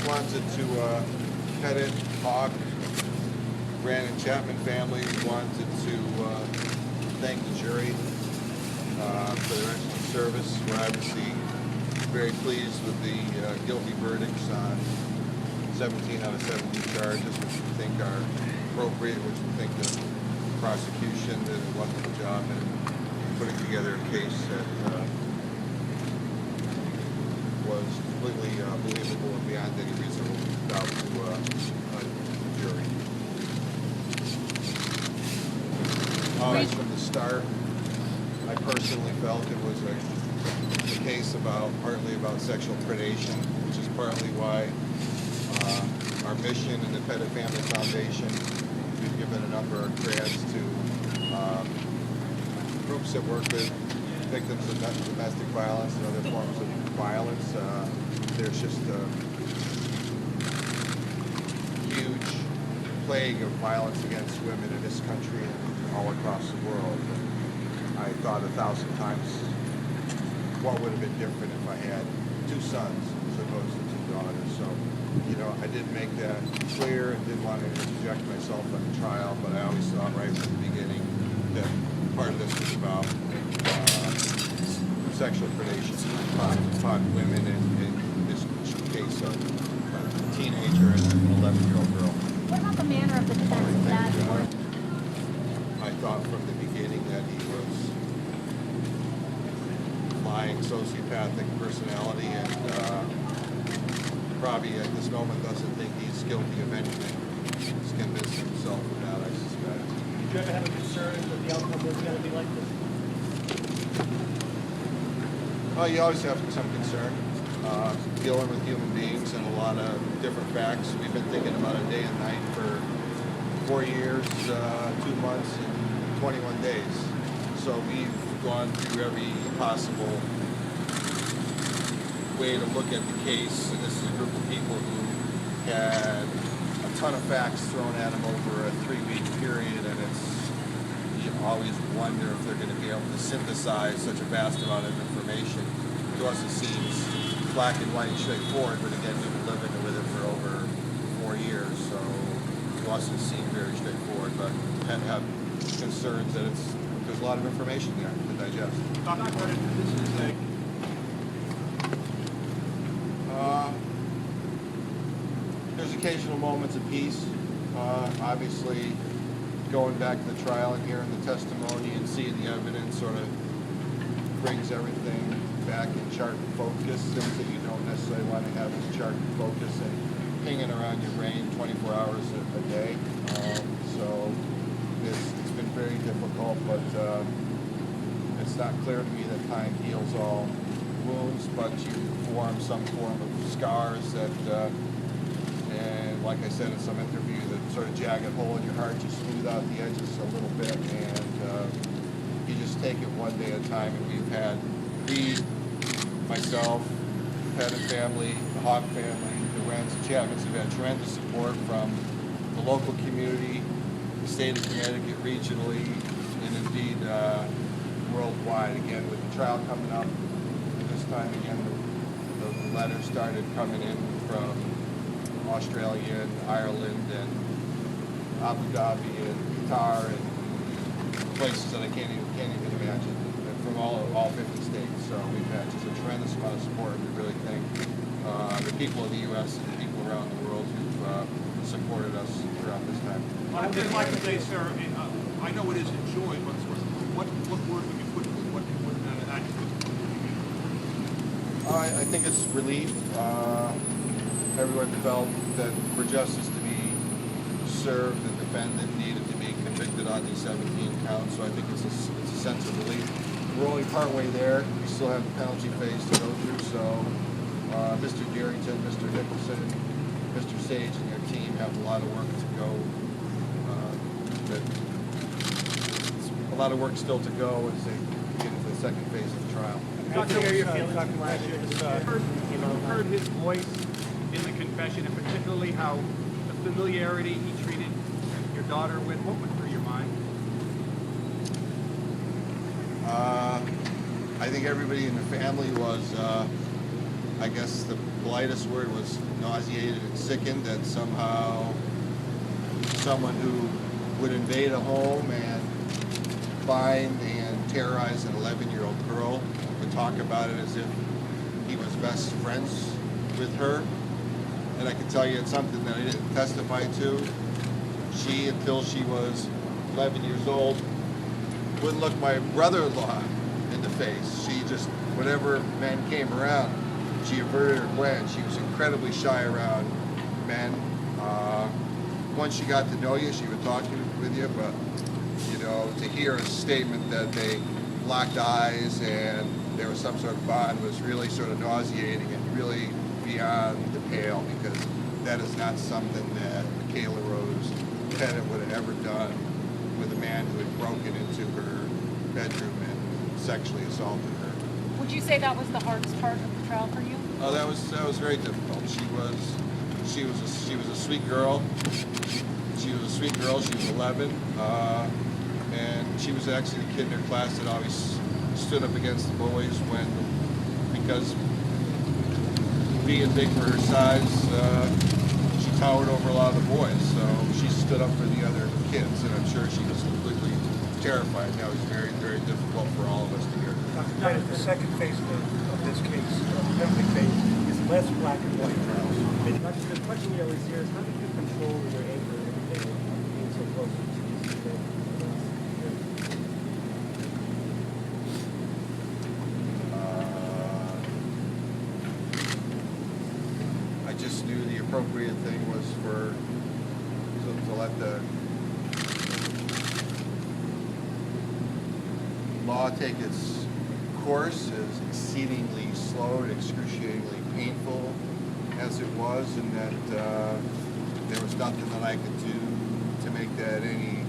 wanted to Petit, Hawke, Brandon Chapman families wanted to thank the jury for their excellent service. We're obviously very pleased with the guilty verdicts on 17 out of 17 charges, which we think are appropriate, which we think the prosecution did a wonderful job in putting together a case that was completely believable and beyond any reasonable doubt to a jury. Right from the start, I personally felt it was a case partly about sexual predation, which is partly why our mission in the Petit Family Foundation, we've given a number of grants to groups that work with victims of domestic violence and other forms of violence. There's just a huge plague of violence against women in this country and all across the world. I thought 1,000 times what would have been different if I had 2 sons as opposed to 2 daughters. So, I did make that clear and didn't want to interject myself on the trial, but I always thought right from the beginning that part of this was about sexual predation upon women, in this case a teenager and an 11-year-old girl. What about the manner of the defense? I thought from the beginning that he was lying, sociopathic personality, and probably at this moment doesn't think he's guilty of anything. He's convinced himself of that, I suspect. Did you ever have a concern that the outcome was going to be like this? Well, you always have some concern. Dealing with human beings and a lot of different facts. We've been thinking about it day and night for 4 years, 2 months, and 21 days. So we've gone through every possible way to look at the case. And this is a group of people who had a ton of facts thrown at them over a 3-week period, and you always wonder if they're going to be able to synthesize such a vast amount of information. To us it seems black and white and straightforward, but again, we've been living with it for over 4 years, so to us it seemed very straightforward, but tend to have concerns that there's a lot of information there to digest. There's occasional moments of peace. Obviously, going back to the trial and hearing the testimony and seeing the evidence sort of brings everything back in sharp focus, things that you don't necessarily want to have as sharp focus and pinging around your brain 24 hours a day. So it's been very difficult, but it's not clear to me that time heals all wounds, but you form some form of scars that, and like I said in some interview, that sort of jagged hole in your heart, you smooth out the edges a little bit, and you just take it one day at a time. And we've had myself, the Petit family, the Hawke family, the Wrens, the Chapmans have had tremendous support from the local community, the state of Connecticut regionally, and indeed worldwide. Again, with the trial coming up, this time again the letters started coming in from Australia and Ireland and Abu Dhabi and Qatar and places that I can't even imagine, and from all 50 states. So we've had just a tremendous amount of support. We really thank the people of the U.S. and the people around the world who've supported us throughout this time. I'd just like to say, sir, I know it isn't joy, but what word would you put to it? What adjective would you use? I think it's relief. Everyone felt that for justice to be served, the defendant needed to be convicted on these 17 counts. So I think it's a sense of relief. We're only partway there. We still have the penalty phase to go through. So Mr. Dearington, Mr. Nicholson, Mr. Sage, and your team have a lot of work to go. A lot of work still to go as they get into the second phase of the trial. Dr. Heard his voice in the confession, and particularly how the familiarity he treated your daughter with. What went through your mind? I think everybody in the family was I guess the politest word was nauseated and sickened that somehow someone who would invade a home and find and terrorize an 11-year-old girl would talk about it as if he was best friends with her. And I can tell you it's something that I didn't testify to. She, until she was 11 years old, wouldn't look my brother-in-law in the face. She just, whenever men came around, she averted her glance. She was incredibly shy around men. Once she got to know you, she would talk with you, but to hear a statement that they locked eyes and there was some sort of bond was really sort of nauseating and really beyond the pale, because that is not something that Michaela Rose Pettit would have ever done with a man who had broken into her bedroom and sexually assaulted her. Would you say that was the hardest part of the trial for you? Oh, that was very difficult. She was a sweet girl. She was 11, and she was actually the kid in her class that always stood up against the boys because being big for her size, she towered over a lot of the boys. So she stood up for the other kids, and I'm sure she was completely terrified. That was very, very difficult for all of us to hear. Dr. Pettit, the second phase of this case, the penalty phase, is less black and white now. The question you always hear is, how did you control your anger every day being so close to these events? I just knew the appropriate thing was to let the law take its course, as exceedingly slow and excruciatingly painful as it was, and that there was nothing that I could do to make that any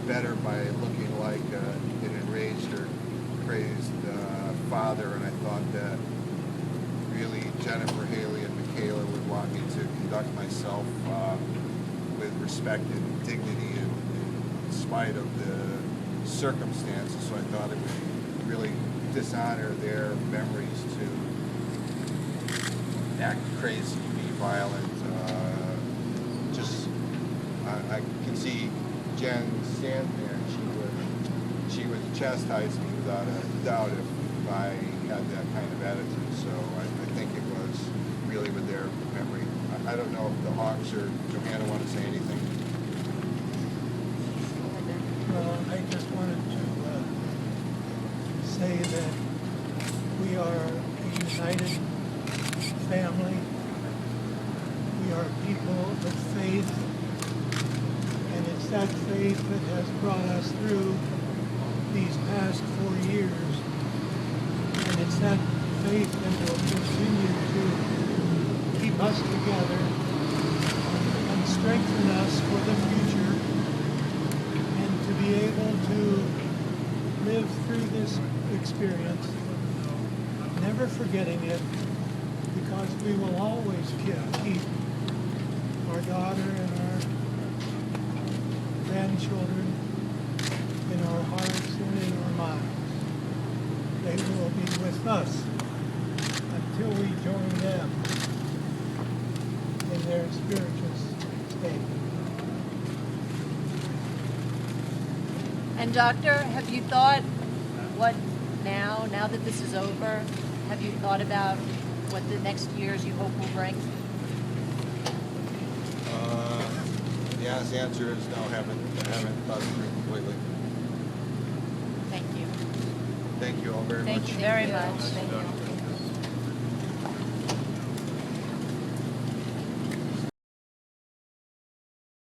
better by looking like an enraged or crazed father. And I thought that really Jennifer, Hayley, and Michaela would want me to conduct myself with respect and dignity in spite of the circumstances. So I thought it would really dishonor their memories to act crazy, be violent. I can see Jen stand there, and she would chastise me without a doubt if I had that kind of attitude. So I think it was really with their memory. I don't know if the Hawks or Johanna want to say anything. Well, I just wanted to say that we are a united family. We are people of faith, and it's that faith that has brought us through these past 4 years, and it's that faith that will continue to keep us together and strengthen us for the future, and to be able to live through this experience, never forgetting it, because we will always keep our daughter and our grandchildren in our hearts and in our minds. They will be with us until we join them in their spiritual state. And doctor, have you thought what now that this is over, have you thought about what the next years you hope will bring? The honest answer is no, I haven't thought it through completely. Thank you. Thank you all very much. Thank you very much. Thank you.